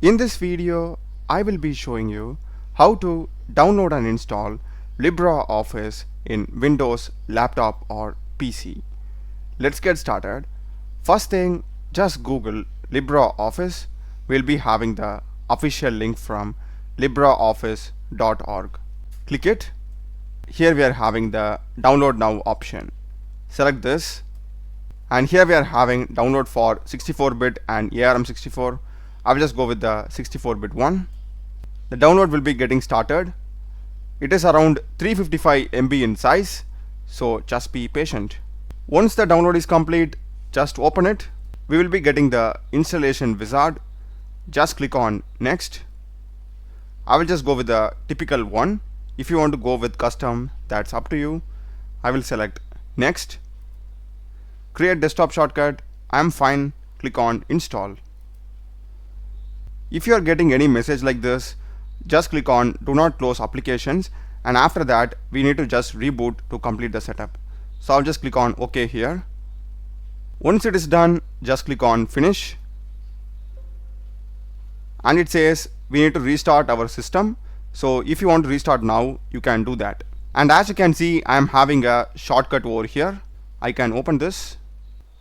In this video, I will be showing you how to download and install LibreOffice in Windows laptop or PC. Let's get started. First thing, just Google LibreOffice. We'll be having the official link from LibreOffice.org. Click it. Here we are having the download now option. Select this, and here we are having download for 64-bit and ARM64. I will just go with the 64-bit one. The download will be getting started. It is around 355 MB in size, so just be patient. Once the download is complete, just open it. We will be getting the installation wizard. Just click on next. I will just go with the typical one. If you want to go with custom, that's up to you. I will select next. Create desktop shortcut. I am fine. Click on install. If you are getting any message like this, just click on do not close applications, and after that we need to just reboot to complete the setup. So I'll just click on OK here. Once it is done, just click on finish, and it says we need to restart our system. So if you want to restart now, you can do that. And as you can see, I am having a shortcut over here. I can open this.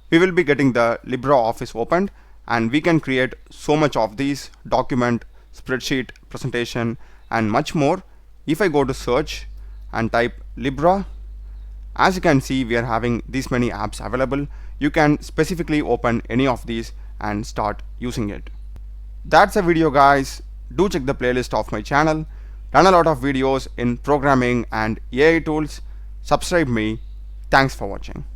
We will be getting the LibreOffice opened, and we can create so much of these: document, spreadsheet, presentation, and much more. If I go to search and type Libre, as you can see, we are having these many apps available. You can specifically open any of these and start using it. That's a video, guys. Do check the playlist of my channel. Done a lot of videos in programming and AI tools. Subscribe me. Thanks for watching.